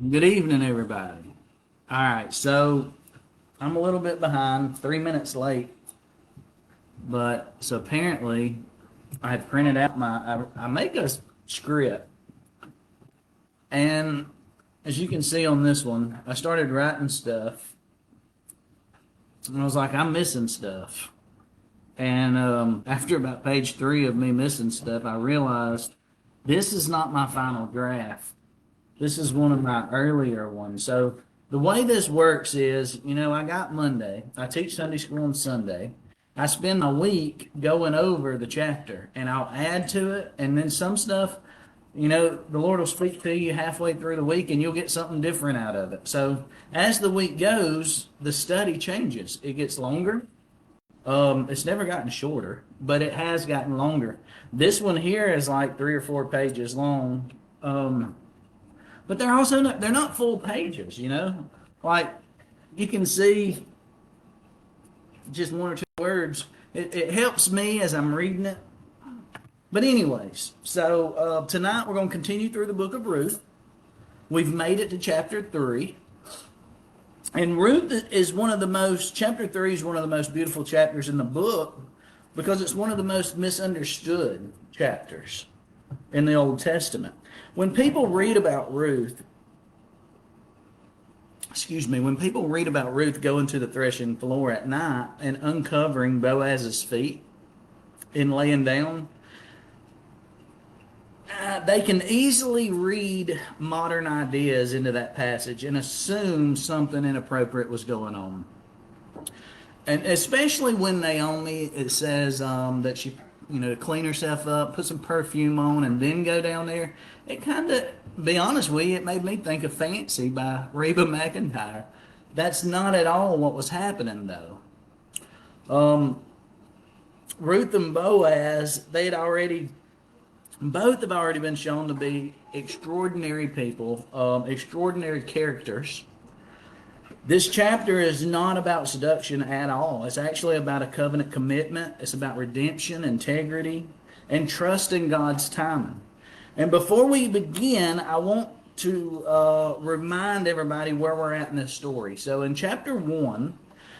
Good evening, everybody. All right, so I'm a little bit behind, 3 minutes late, but so apparently I had printed out I make a script, and as you can see on this one, I started writing stuff, and I was like, I'm missing stuff. And after about page three of me missing stuff, I realized this is not my final draft. This is one of my earlier ones. So the way this works is, I got Monday. I teach Sunday school on Sunday. I spend my week going over the chapter and I'll add to it. And then some stuff, the Lord will speak to you halfway through the week and you'll get something different out of it. So as the week goes, the study changes. It gets longer. It's never gotten shorter, but it has gotten longer. This one here is like 3 or 4 pages long. But they're not full pages. Like you can see just one or two words. It helps me as I'm reading it. But anyways, so tonight we're going to continue through the book of Ruth. We've made it to chapter 3. And Ruth is chapter 3 is one of the most beautiful chapters in the book because it's one of the most misunderstood chapters in the Old Testament. When people read about Ruth, going to the threshing floor at night and uncovering Boaz's feet and laying down, they can easily read modern ideas into that passage and assume something inappropriate was going on. And especially when Naomi, it says that she, clean herself up, put some perfume on, and then go down there. It kind of, be honest with you, it made me think of Fancy by Reba McEntire. That's not at all what was happening, though. Ruth and Boaz, both have already been shown to be extraordinary people, extraordinary characters. This chapter is not about seduction at all. It's actually about a covenant commitment. It's about redemption, integrity, and trust in God's timing. And before we begin, I want to remind everybody where we're at in this story. So in chapter 1,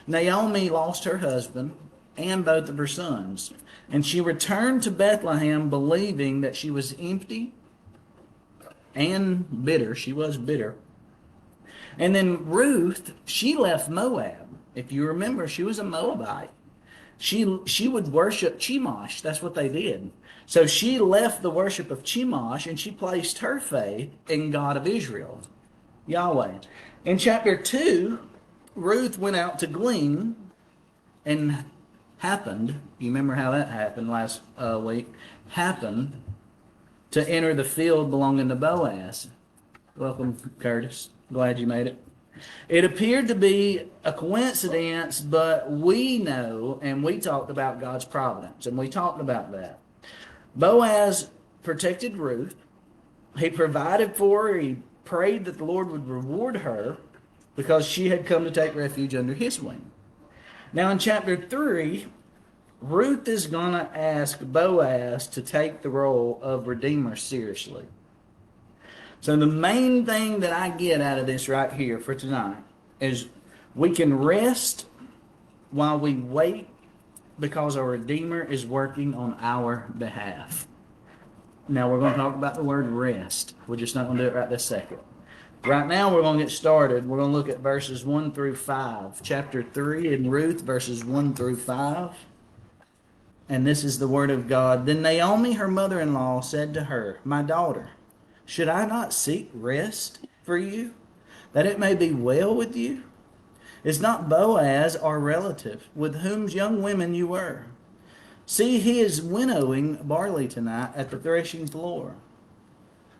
Naomi lost her husband and both of her sons. And she returned to Bethlehem believing that she was empty and bitter. She was bitter. And then Ruth, she left Moab. If you remember, she was a Moabite. She would worship Chemosh. That's what they did. So she left the worship of Chemosh and she placed her faith in God of Israel, Yahweh. In chapter 2, Ruth went out to glean and you remember how that happened last week, happened to enter the field belonging to Boaz. Welcome, Curtis. Glad you made it. It appeared to be a coincidence, but we know, and we talked about God's providence, and we talked about that. Boaz protected Ruth. He provided for her. He prayed that the Lord would reward her because she had come to take refuge under his wing. Now in chapter 3, Ruth is going to ask Boaz to take the role of Redeemer seriously. So the main thing that I get out of this right here for tonight is we can rest while we wait because our Redeemer is working on our behalf. Now we're going to talk about the word rest. We're just not going to do it right this second. Right now we're going to get started. We're going to look at verses 1 through 5. Chapter 3 in Ruth, verses 1 through 5. And this is the word of God. Then Naomi, her mother-in-law, said to her, "My daughter, should I not seek rest for you, that it may be well with you? Is not Boaz our relative, with whose young women you were? See, he is winnowing barley tonight at the threshing floor.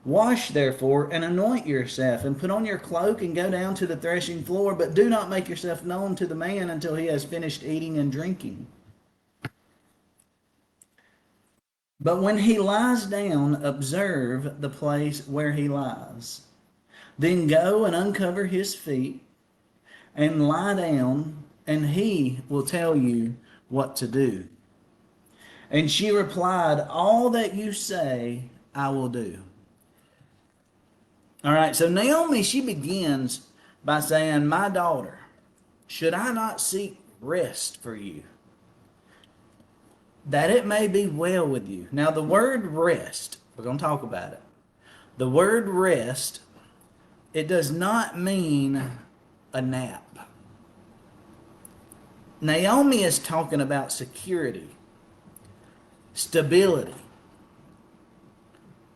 Wash, therefore, and anoint yourself, and put on your cloak, and go down to the threshing floor, but do not make yourself known to the man until he has finished eating and drinking. But when he lies down, observe the place where he lies. Then go and uncover his feet, and lie down, and he will tell you what to do." And she replied, "All that you say, I will do." All right, so Naomi, she begins by saying, "My daughter, should I not seek rest for you, that it may be well with you?" Now, the word rest, we're going to talk about it. The word rest, it does not mean a nap. Naomi is talking about security, stability,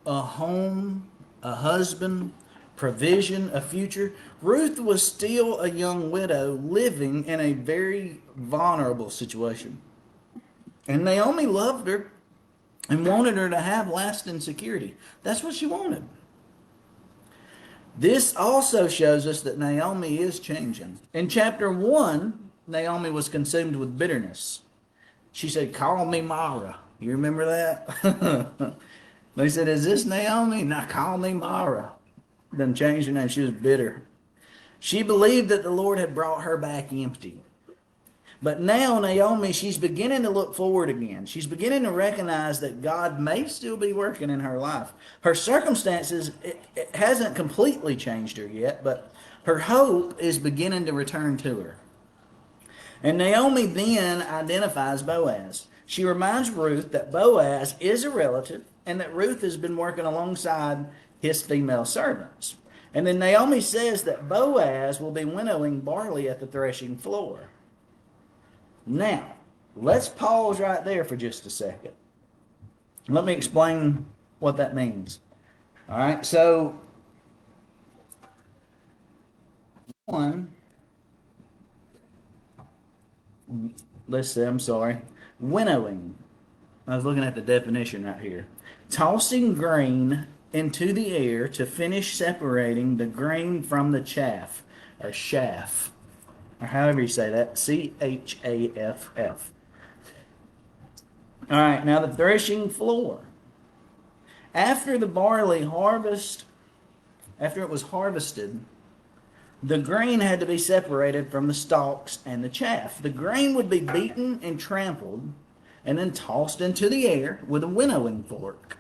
a home, a husband, provision, a future. Ruth was still a young widow living in a very vulnerable situation. And Naomi loved her and wanted her to have lasting security. That's what she wanted. This also shows us that Naomi is changing. In chapter 1, Naomi was consumed with bitterness. She said, "Call me Mara." You remember that? They said, "Is this Naomi?" "Now call me Mara." Then changed her name. She was bitter. She believed that the Lord had brought her back empty. But now Naomi, she's beginning to look forward again. She's beginning to recognize that God may still be working in her life. Her circumstances, it hasn't completely changed her yet, but her hope is beginning to return to her. And Naomi then identifies Boaz. She reminds Ruth that Boaz is a relative and that Ruth has been working alongside his female servants. And then Naomi says that Boaz will be winnowing barley at the threshing floor. Now, let's pause right there for just a second. Let me explain what that means. All right, so one, let's say, I'm sorry, winnowing. I was looking at the definition right here. Tossing grain into the air to finish separating the grain from the chaff, or chaff, or however you say that, Chaff. All right, now the threshing floor. After the barley harvest, after it was harvested, the grain had to be separated from the stalks and the chaff. The grain would be beaten and trampled and then tossed into the air with a winnowing fork.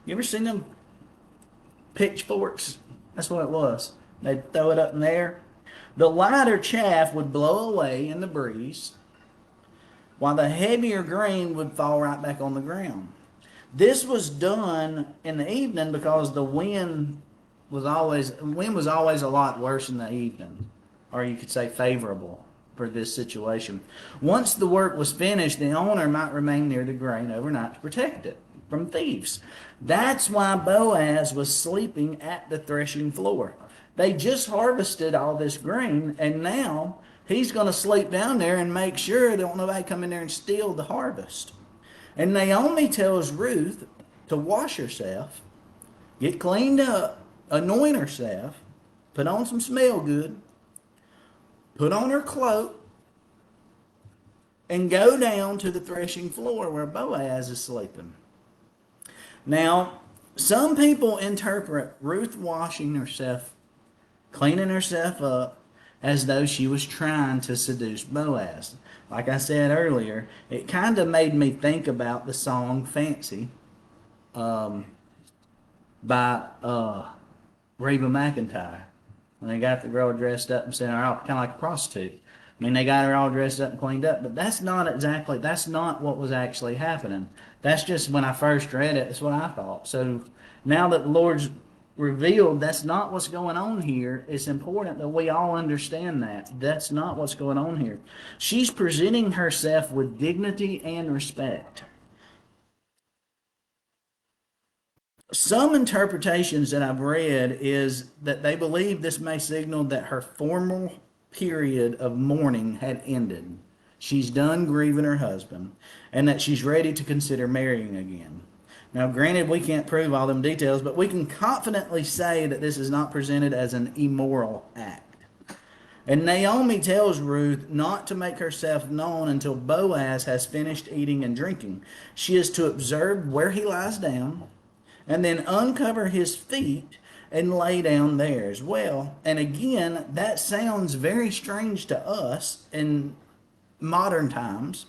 You ever seen them pitchforks? That's what it was. They'd throw it up in the air. The lighter chaff would blow away in the breeze, while the heavier grain would fall right back on the ground. This was done in the evening because the wind was always a lot worse in the evening, or you could say favorable for this situation. Once the work was finished, the owner might remain near the grain overnight to protect it from thieves. That's why Boaz was sleeping at the threshing floor. They just harvested all this grain, and now he's going to sleep down there and make sure there don't nobody come in there and steal the harvest. And Naomi tells Ruth to wash herself, get cleaned up, anoint herself, put on some smell good, put on her cloak, and go down to the threshing floor where Boaz is sleeping. Now, some people interpret Ruth washing herself, cleaning herself up, as though she was trying to seduce Boaz. Like I said earlier, it kind of made me think about the song Fancy by Reba McEntire. When they got the girl dressed up and said, "Oh, kind of like a prostitute." I mean, they got her all dressed up and cleaned up, but that's not what was actually happening. That's just when I first read it, that's what I thought. So now that the Lord's revealed that's not what's going on here, it's important that we all understand that. That's not what's going on here. She's presenting herself with dignity and respect. Some interpretations that I've read is that they believe this may signal that her formal period of mourning had ended. She's done grieving her husband, and that she's ready to consider marrying again. Now, granted, we can't prove all them details, but we can confidently say that this is not presented as an immoral act. And Naomi tells Ruth not to make herself known until Boaz has finished eating and drinking. She is to observe where he lies down, and then uncover his feet and lay down there as well. And again, that sounds very strange to us in modern times.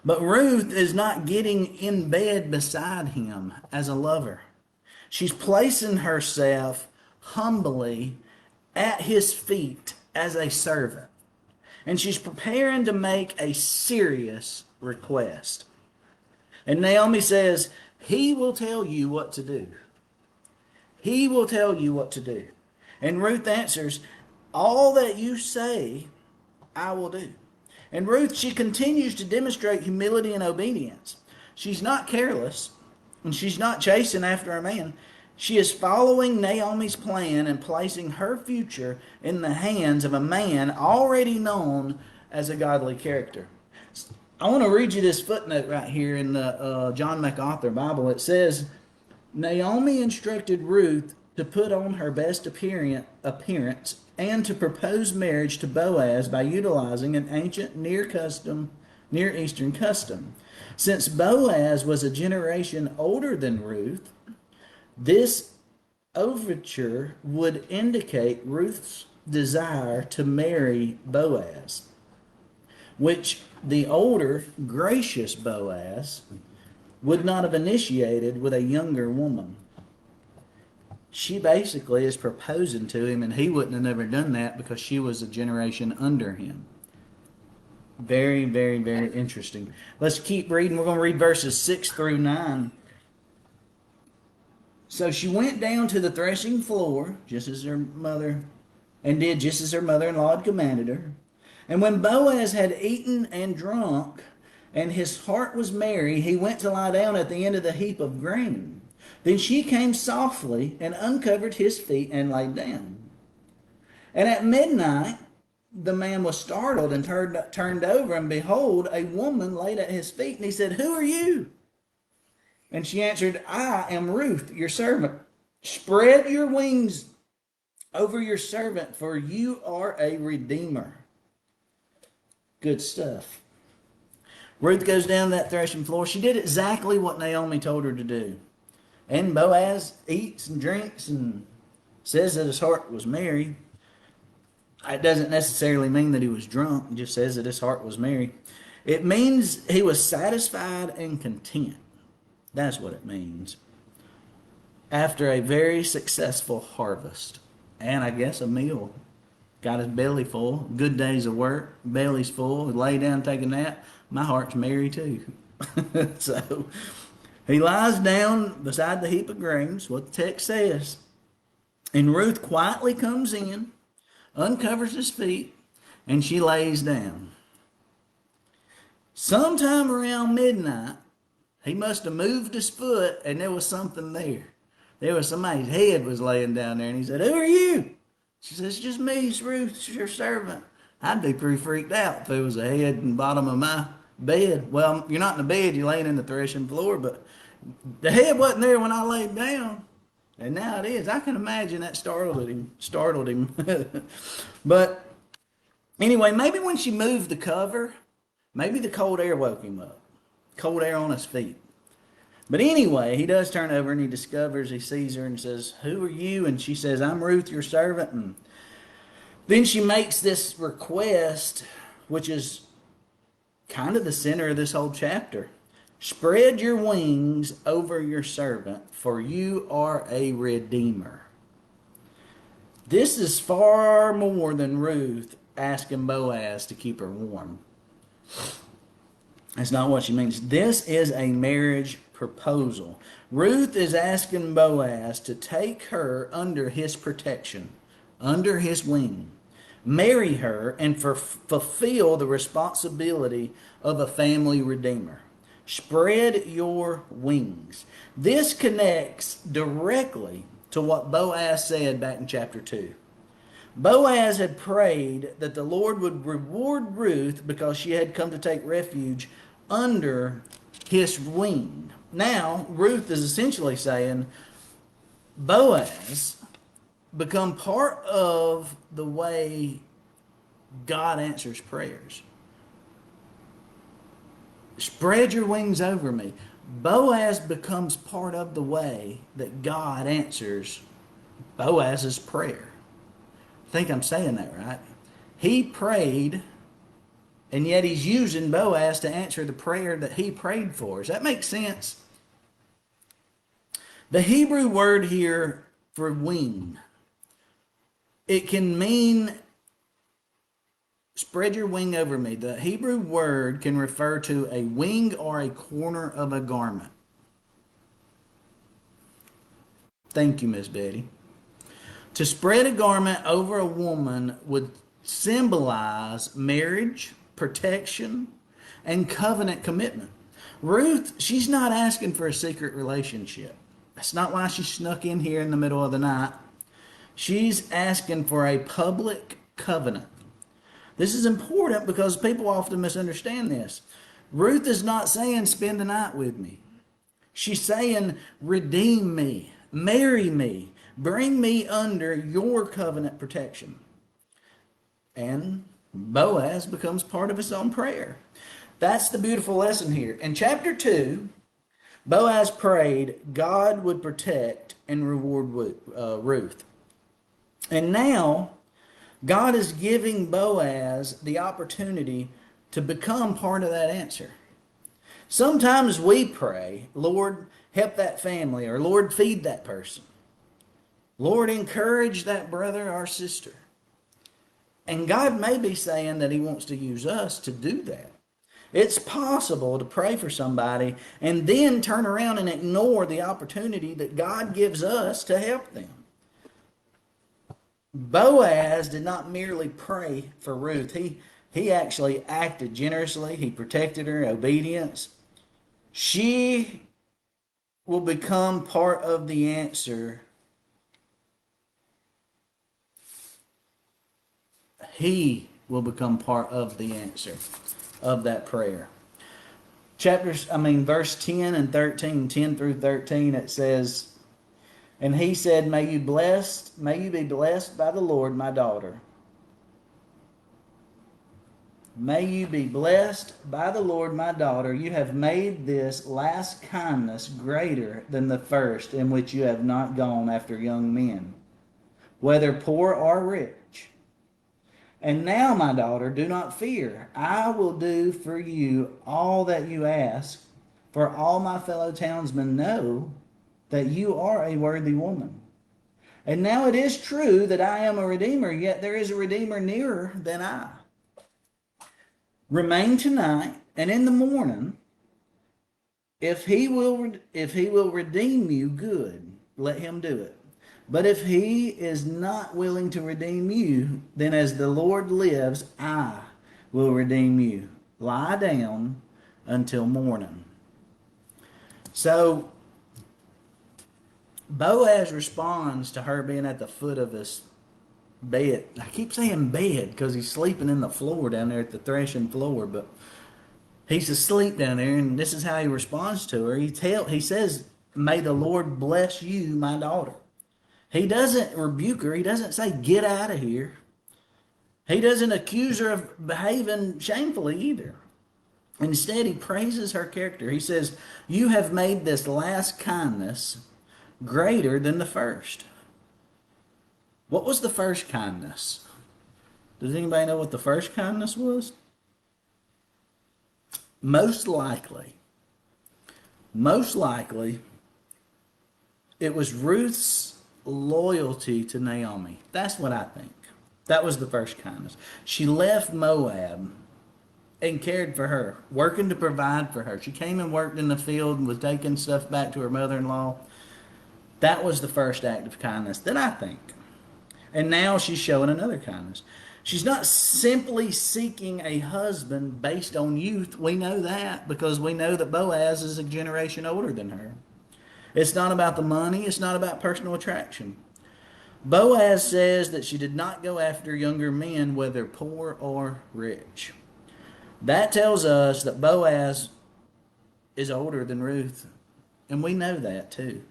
But Ruth is not getting in bed beside him as a lover. She's placing herself humbly at his feet as a servant. And she's preparing to make a serious request. And Naomi says, he will tell you what to do. He will tell you what to do. And Ruth answers, all that you say, I will do. And Ruth, she continues to demonstrate humility and obedience. She's not careless, and she's not chasing after a man. She is following Naomi's plan and placing her future in the hands of a man already known as a godly character. I want to read you this footnote right here in the John MacArthur Bible. It says, Naomi instructed Ruth to put on her best appearance and to propose marriage to Boaz by utilizing an ancient Near Eastern custom. Since Boaz was a generation older than Ruth, this overture would indicate Ruth's desire to marry Boaz, which the older, gracious Boaz would not have initiated with a younger woman. She basically is proposing to him, and he wouldn't have never done that because she was a generation under him. Very, very, very interesting. Let's keep reading. We're going to read verses 6 through 9. So she went down to the threshing floor, just as her mother, and did just as her mother-in-law had commanded her. And when Boaz had eaten and drunk, and his heart was merry, he went to lie down at the end of the heap of grain. Then she came softly and uncovered his feet and lay down. And at midnight the man was startled and turned over, and behold, a woman laid at his feet. And he said, who are you? And she answered, I am Ruth, your servant. Spread your wings over your servant, for you are a redeemer. Good stuff. Ruth goes down that threshing floor. She did exactly what Naomi told her to do. And Boaz eats and drinks and says that his heart was merry. It doesn't necessarily mean that he was drunk. It just says that his heart was merry. It means he was satisfied and content. That's what it means. After a very successful harvest. And I guess a meal. Got his belly full. Good days of work. Belly's full. Lay down, take a nap. My heart's merry too. So he lies down beside the heap of grains, what the text says. And Ruth quietly comes in, uncovers his feet, and she lays down. Sometime around midnight, he must have moved his foot, and there was something there. There was somebody's head was laying down there, and he said, who are you? She says, it's just me, it's Ruth, it's your servant. I'd be pretty freaked out if it was a head in the bottom of my bed. Well, you're not in the bed, you're laying in the threshing floor, but the head wasn't there when I laid down. And now it is. I can imagine that startled him. But anyway, maybe when she moved the cover, maybe the cold air woke him up. Cold air on his feet. But anyway, he does turn over and he sees her and says, who are you? And she says, I'm Ruth, your servant. And then she makes this request, which is kind of the center of this whole chapter. Spread your wings over your servant, for you are a redeemer. This is far more than Ruth asking Boaz to keep her warm. That's not what she means. This is a marriage proposal. Ruth is asking Boaz to take her under his protection, under his wing, marry her, and fulfill the responsibility of a family redeemer. Spread your wings. This connects directly to what Boaz said back in chapter 2. Boaz had prayed that the Lord would reward Ruth because she had come to take refuge under his wing. Now, Ruth is essentially saying, Boaz, become part of the way God answers prayers. Spread your wings over me. Boaz becomes part of the way that God answers Boaz's prayer. I think I'm saying that right. He prayed, and yet he's using Boaz to answer the prayer that he prayed for. Does that make sense? The Hebrew word here for wing, it can mean spread your wing over me. The Hebrew word can refer to a wing or a corner of a garment. Thank you, Miss Betty. To spread a garment over a woman would symbolize marriage, protection, and covenant commitment. Ruth, she's not asking for a secret relationship. That's not why she snuck in here in the middle of the night. She's asking for a public covenant. This is important because people often misunderstand this. Ruth is not saying spend the night with me. She's saying redeem me, marry me, bring me under your covenant protection. And Boaz becomes part of his own prayer. That's the beautiful lesson here. In chapter 2, Boaz prayed God would protect and reward Ruth. And now, God is giving Boaz the opportunity to become part of that answer. Sometimes we pray, Lord, help that family, or Lord, feed that person. Lord, encourage that brother or sister. And God may be saying that he wants to use us to do that. It's possible to pray for somebody and then turn around and ignore the opportunity that God gives us to help them. Boaz did not merely pray for Ruth. He actually acted generously. He protected her obedience. She will become part of the answer. He will become part of the answer of that prayer. Verse 10 and 13, 10 through 13, it says, and he said, may you be blessed by the Lord, my daughter. May you be blessed by the Lord, my daughter. You have made this last kindness greater than the first, in which you have not gone after young men, whether poor or rich. And now, my daughter, do not fear. I will do for you all that you ask, for all my fellow townsmen know that you are a worthy woman. And now it is true that I am a redeemer, yet there is a redeemer nearer than I. Remain tonight, and in the morning, if he will redeem you, good, let him do it. But if he is not willing to redeem you, then as the Lord lives, I will redeem you. Lie down until morning. So Boaz responds to her being at the foot of his bed. I keep saying bed because he's sleeping in the floor down there at the threshing floor, but he's asleep down there, and this is how he responds to her. He says, may the Lord bless you, my daughter. He doesn't rebuke her. He doesn't say, get out of here. He doesn't accuse her of behaving shamefully either. Instead, he praises her character. He says, you have made this last kindness greater than the first. What was the first kindness? Does anybody know what the first kindness was? Most likely, it was Ruth's loyalty to Naomi. That's what I think. That was the first kindness. She left Moab and cared for her, working to provide for her. She came and worked in the field and was taking stuff back to her mother-in-law. That was the first act of kindness that I think. And now she's showing another kindness. She's not simply seeking a husband based on youth. We know that because we know that Boaz is a generation older than her. It's not about the money. It's not about personal attraction. Boaz says that she did not go after younger men, whether poor or rich. That tells us that Boaz is older than Ruth, and we know that too.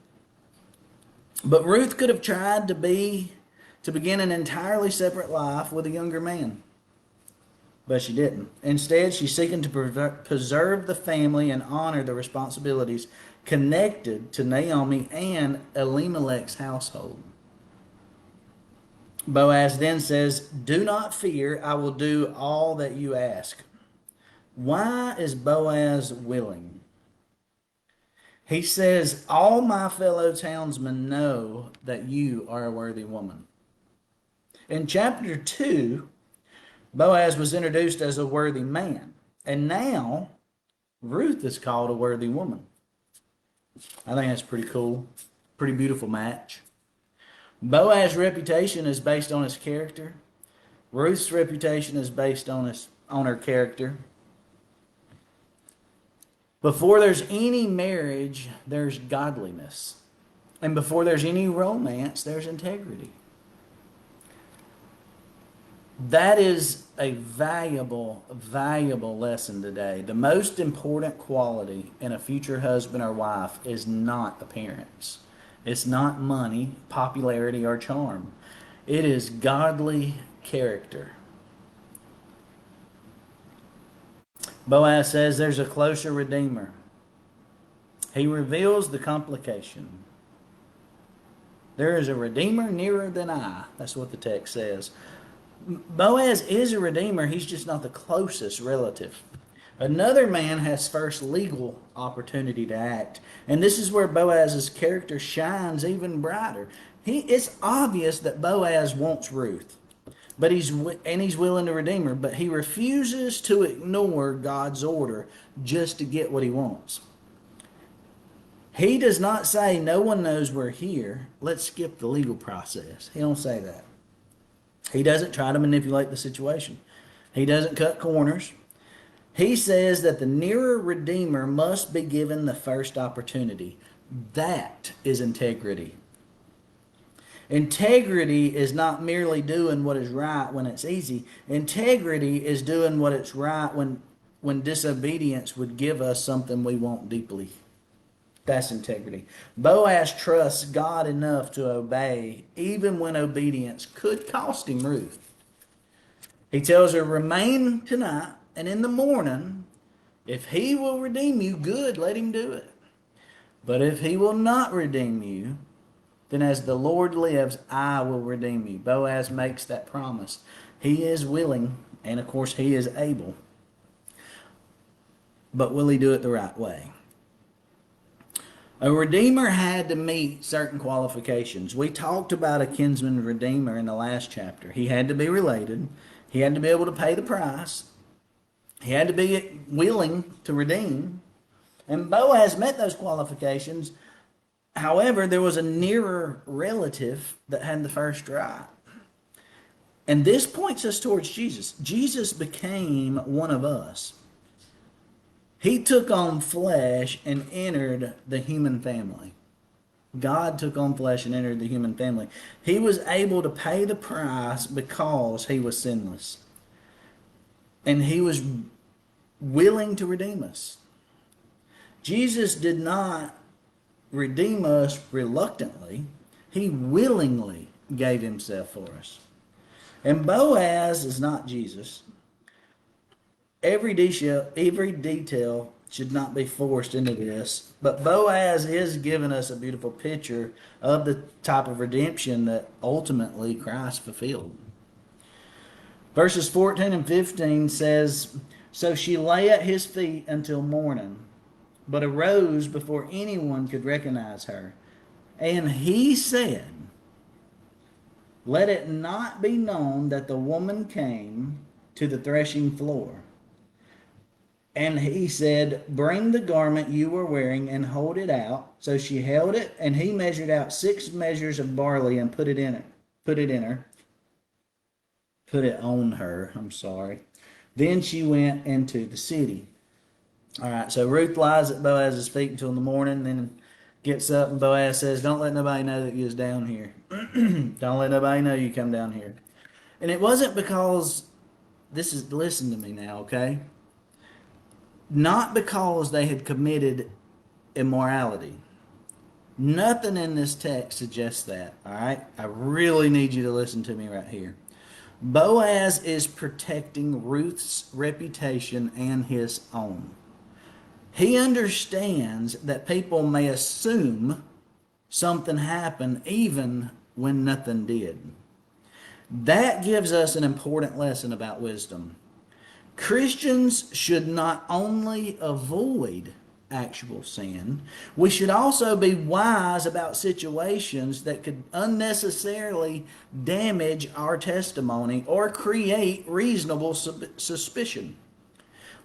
But Ruth could have tried to begin an entirely separate life with a younger man, but she didn't. Instead, she's seeking to preserve the family and honor the responsibilities connected to Naomi and Elimelech's household. Boaz then says, do not fear, I will do all that you ask. Why is Boaz willing? He says, all my fellow townsmen know that you are a worthy woman. In chapter 2, Boaz was introduced as a worthy man. And now, Ruth is called a worthy woman. I think that's pretty cool. Pretty beautiful match. Boaz's reputation is based on his character. Ruth's reputation is based on her character. Before there's any marriage, there's godliness. And before there's any romance, there's integrity. That is a valuable, valuable lesson today. The most important quality in a future husband or wife is not appearance. It's not money, popularity, or charm. It is godly character. Boaz says there's a closer redeemer. He reveals the complication. There is a redeemer nearer than I. That's what the text says. Boaz is a redeemer. He's just not the closest relative. Another man has first legal opportunity to act. And this is where Boaz's character shines even brighter. It's obvious that Boaz wants Ruth, but he's willing to redeem her, but he refuses to ignore God's order just to get what he wants. He does not say, no one knows we're here, let's skip the legal process. He don't say that. He doesn't try to manipulate the situation. He doesn't cut corners. He says that the nearer redeemer must be given the first opportunity. That is integrity. Integrity is not merely doing what is right when it's easy. Integrity is doing what is right when disobedience would give us something we want deeply. That's integrity. Boaz trusts God enough to obey, even when obedience could cost him Ruth. He tells her, remain tonight, and in the morning, if he will redeem you, good, let him do it. But if he will not redeem you, then as the Lord lives, I will redeem you. Boaz makes that promise. He is willing, and of course he is able. But will he do it the right way? A redeemer had to meet certain qualifications. We talked about a kinsman-redeemer in the last chapter. He had to be related. He had to be able to pay the price. He had to be willing to redeem. And Boaz met those qualifications. However, there was a nearer relative that had the first right. And this points us towards Jesus. Jesus became one of us. He took on flesh and entered the human family. God took on flesh and entered the human family. He was able to pay the price because he was sinless. And he was willing to redeem us. Jesus did not redeem us reluctantly. He willingly gave himself for us. And Boaz is not Jesus. Every detail should not be forced into this, but Boaz is giving us a beautiful picture of the type of redemption that ultimately Christ fulfilled. Verses 14 and 15 says, so she lay at his feet until morning, but arose before anyone could recognize her. And he said, let it not be known that the woman came to the threshing floor. And he said, bring the garment you were wearing and hold it out. So she held it, and he measured out 6 measures of barley and put it on her. Then she went into the city. All right, so Ruth lies at Boaz's feet until the morning, then gets up, and Boaz says, don't let nobody know that you was down here. Don't let nobody know you come down here. And it wasn't because, listen to me now, okay? Not because they had committed immorality. Nothing in this text suggests that, all right? I really need you to listen to me right here. Boaz is protecting Ruth's reputation and his own. He understands that people may assume something happened even when nothing did. That gives us an important lesson about wisdom. Christians should not only avoid actual sin, we should also be wise about situations that could unnecessarily damage our testimony or create reasonable suspicion.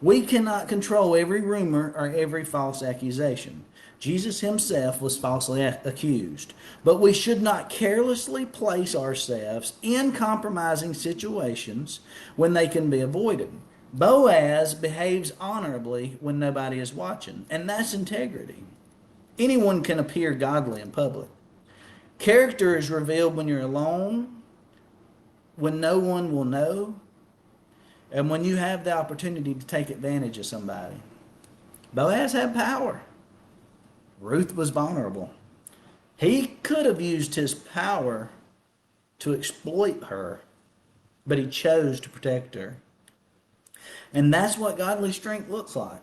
We cannot control every rumor or every false accusation. Jesus himself was falsely accused, but we should not carelessly place ourselves in compromising situations when they can be avoided. Boaz behaves honorably when nobody is watching, and that's integrity. Anyone can appear godly in public. Character is revealed when you're alone, when no one will know, and when you have the opportunity to take advantage of somebody. Boaz had power. Ruth was vulnerable. He could have used his power to exploit her, but he chose to protect her. And that's what godly strength looks like.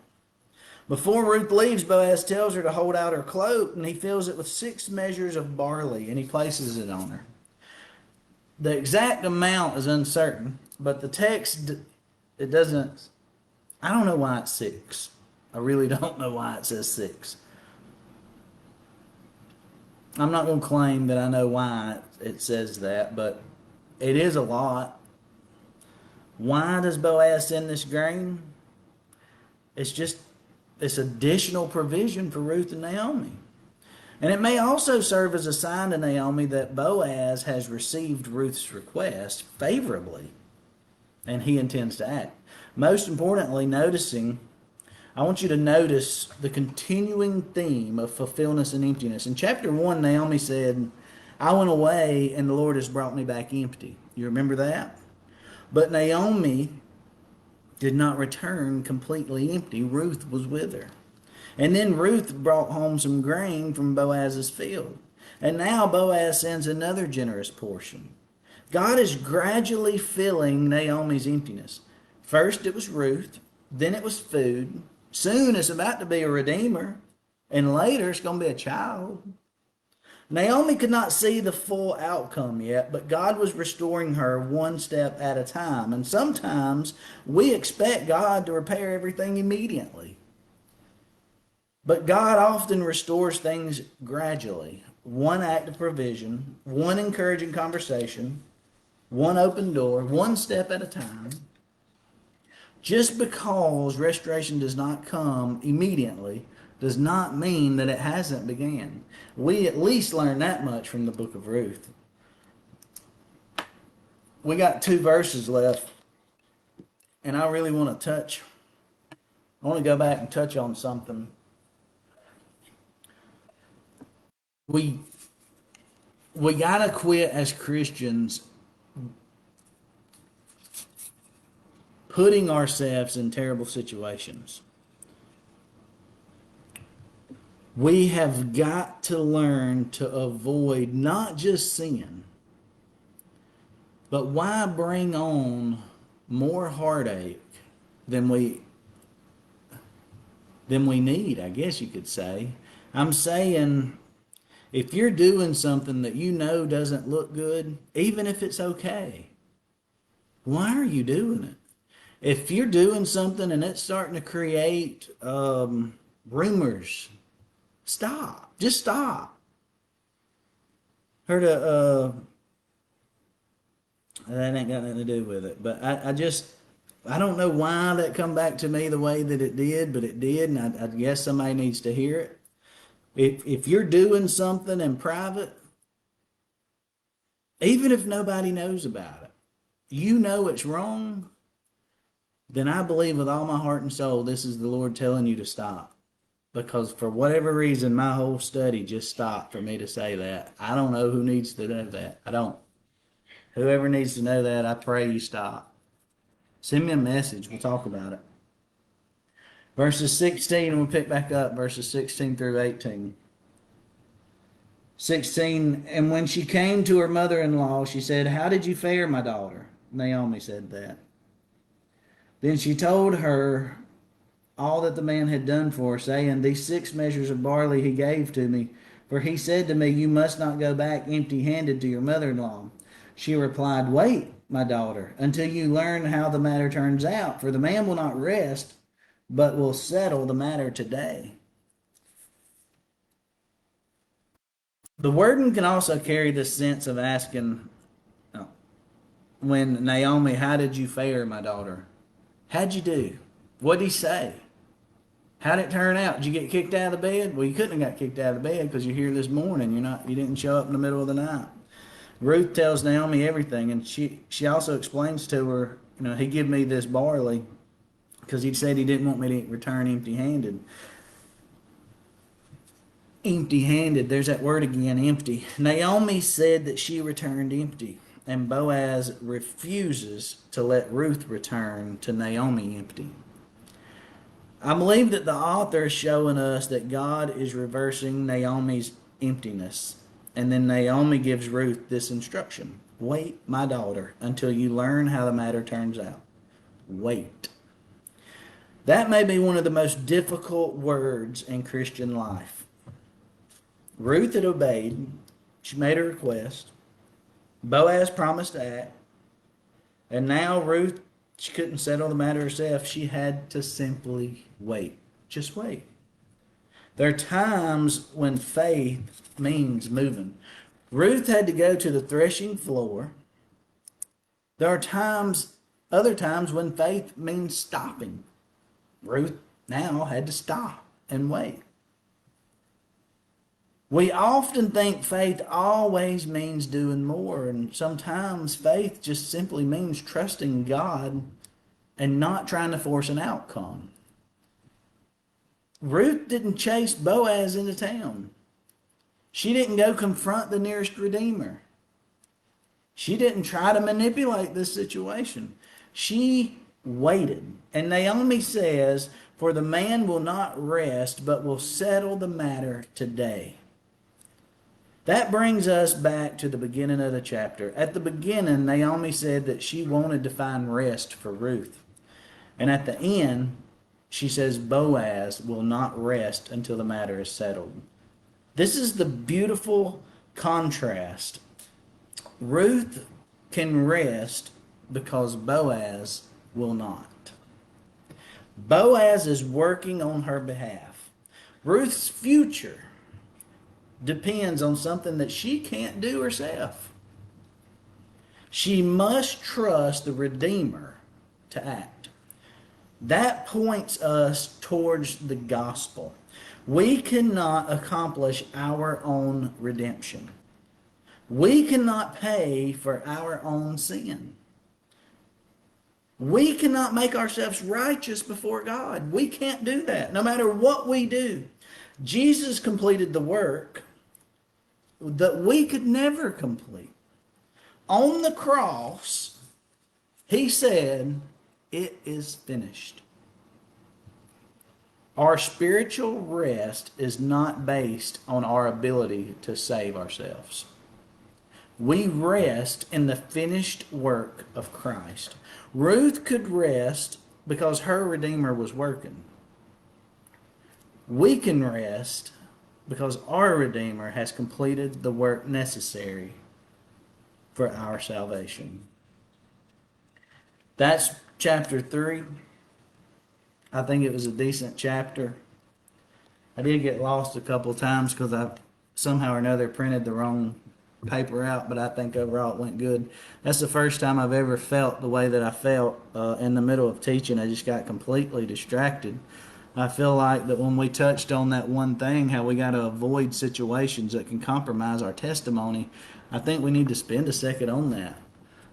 Before Ruth leaves, Boaz tells her to hold out her cloak, and he fills it with 6 measures of barley, and he places it on her. The exact amount is uncertain, but the text, it doesn't, I don't know why it's 6. I really don't know why it says 6. I'm not going to claim that I know why it says that, but it is a lot. Why does Boaz send this grain? It's additional provision for Ruth and Naomi. And it may also serve as a sign to Naomi that Boaz has received Ruth's request favorably, and he intends to act. Most importantly, I want you to notice the continuing theme of fulfillment and emptiness. In chapter 1, Naomi said, I went away and the Lord has brought me back empty. You remember that? But Naomi did not return completely empty. Ruth was with her. And then Ruth brought home some grain from Boaz's field. And now Boaz sends another generous portion. God is gradually filling Naomi's emptiness. First it was Ruth, then it was food. Soon it's about to be a redeemer, and later it's going to be a child. Naomi could not see the full outcome yet, but God was restoring her one step at a time. And sometimes we expect God to repair everything immediately. But God often restores things gradually. One act of provision, one encouraging conversation, one open door, one step at a time. Just because restoration does not come immediately does not mean that it hasn't began. We at least learn that much from the book of Ruth. We got 2 verses left, and I really want to go back and touch on something. We got to quit as Christians putting ourselves in terrible situations. We have got to learn to avoid not just sin, but why bring on more heartache than we need, I guess you could say. I'm saying, if you're doing something that you know doesn't look good, even if it's okay, why are you doing it? If you're doing something and it's starting to create rumors, stop. Just stop. Heard that ain't got nothing to do with it. But I don't know why that come back to me the way that it did, but it did, and I guess somebody needs to hear it. If you're doing something in private, even if nobody knows about it, you know it's wrong, then I believe with all my heart and soul this is the Lord telling you to stop. Because for whatever reason, my whole study just stopped for me to say that. I don't know who needs to know that. I don't. Whoever needs to know that, I pray you stop. Send me a message. We'll talk about it. Verses 16, we'll pick back up verses 16 through 18. 16, and when she came to her mother-in-law, she said, "How did you fare, my daughter?" Naomi said that. Then she told her all that the man had done for her, saying, "These 6 measures of barley he gave to me, for he said to me, you must not go back empty-handed to your mother-in-law." She replied, "Wait, my daughter, until you learn how the matter turns out, for the man will not rest, but will settle the matter today." The wording can also carry this sense of asking, when Naomi, how did you fare, my daughter? How'd you do? What'd he say? How'd it turn out? Did you get kicked out of the bed? Well, you couldn't have got kicked out of the bed because you're here this morning. You didn't show up in the middle of the night. Ruth tells Naomi everything, and she also explains to her, he gave me this barley because he said he didn't want me to return empty-handed. Empty-handed, there's that word again, empty. Naomi said that she returned empty, and Boaz refuses to let Ruth return to Naomi empty. I believe that the author is showing us that God is reversing Naomi's emptiness. And then Naomi gives Ruth this instruction. Wait, my daughter, until you learn how the matter turns out. Wait. That may be one of the most difficult words in Christian life. Ruth had obeyed. She made a request. Boaz promised to act. And now Ruth, she couldn't settle the matter herself. She had to simply wait. Just wait. There are times when faith means moving. Ruth had to go to the threshing floor. There are other times when faith means stopping. Ruth now had to stop and wait. We often think faith always means doing more, and sometimes faith just simply means trusting God and not trying to force an outcome. Ruth didn't chase Boaz into town. She didn't go confront the nearest redeemer. She didn't try to manipulate this situation. She waited. And Naomi says, for the man will not rest, but will settle the matter today. That brings us back to the beginning of the chapter. At the beginning, Naomi said that she wanted to find rest for Ruth. And at the end, she says Boaz will not rest until the matter is settled. This is the beautiful contrast. Ruth can rest because Boaz will not. Boaz is working on her behalf. Ruth's future depends on something that she can't do herself. She must trust the Redeemer to act. That points us towards the gospel. We cannot accomplish our own redemption. We cannot pay for our own sin. We cannot make ourselves righteous before God. We can't do that, no matter what we do. Jesus completed the work that we could never complete. On the cross, he said, it is finished. Our spiritual rest is not based on our ability to save ourselves. We rest in the finished work of Christ. Ruth could rest because her Redeemer was working. We can rest because our Redeemer has completed the work necessary for our salvation. That's chapter 3. I think it was a decent chapter. I did get lost a couple of times because I somehow or another printed the wrong paper out, but I think overall it went good. That's the first time I've ever felt the way that I felt in the middle of teaching. I just got completely distracted. I feel like that when we touched on that one thing, how we got to avoid situations that can compromise our testimony, I think we need to spend a second on that.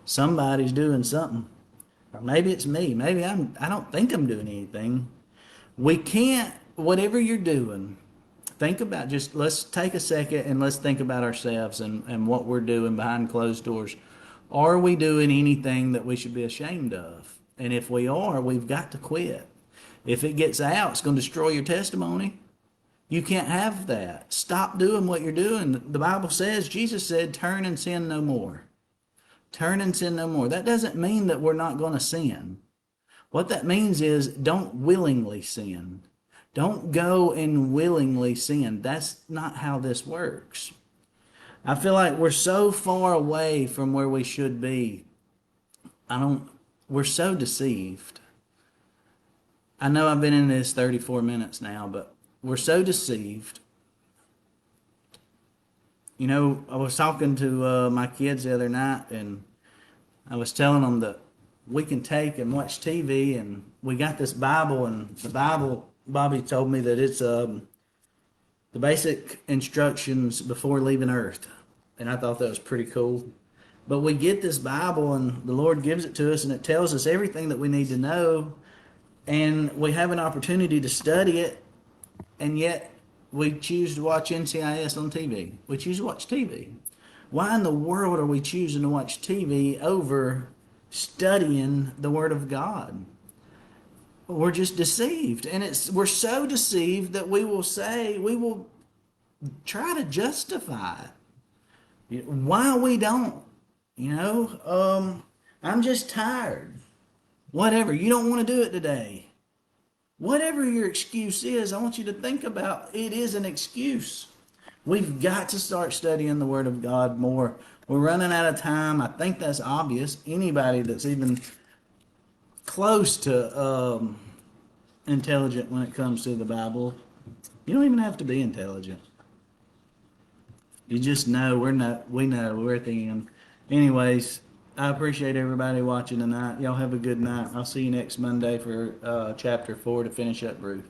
Somebody's doing something. Or maybe it's me. Maybe I don't think I'm doing anything. We can't, whatever you're doing, think about, let's take a second and let's think about ourselves and what we're doing behind closed doors. Are we doing anything that we should be ashamed of? And if we are, we've got to quit. If it gets out, it's going to destroy your testimony. You can't have that. Stop doing what you're doing. The Bible says, Jesus said, turn and sin no more. Turn and sin no more. That doesn't mean that we're not going to sin. What that means is don't willingly sin. Don't go and willingly sin. That's not how this works. I feel like we're so far away from where we should be. We're so deceived. I know I've been in this 34 minutes now, but we're so deceived. You know, I was talking to my kids the other night, and I was telling them that we can take and watch TV, and we got this Bible, and the Bible, Bobby told me that it's the basic instructions before leaving Earth, and I thought that was pretty cool. But we get this Bible, and the Lord gives it to us, and it tells us everything that we need to know, and we have an opportunity to study it, and yet we choose to watch NCIS on TV. We choose to watch TV. Why in the world are we choosing to watch TV over studying the Word of God? We're just deceived, and we're so deceived that we will try to justify why we don't. I'm just tired. Whatever, you don't want to do it today. Whatever your excuse is, I want you to think about it is an excuse. We've got to start studying the Word of God more. We're running out of time. I think that's obvious. Anybody that's even close to intelligent when it comes to the Bible, you don't even have to be intelligent. You just know we know we're at the end. Anyways, I appreciate everybody watching tonight. Y'all have a good night. I'll see you next Monday for chapter 4 to finish up Ruth.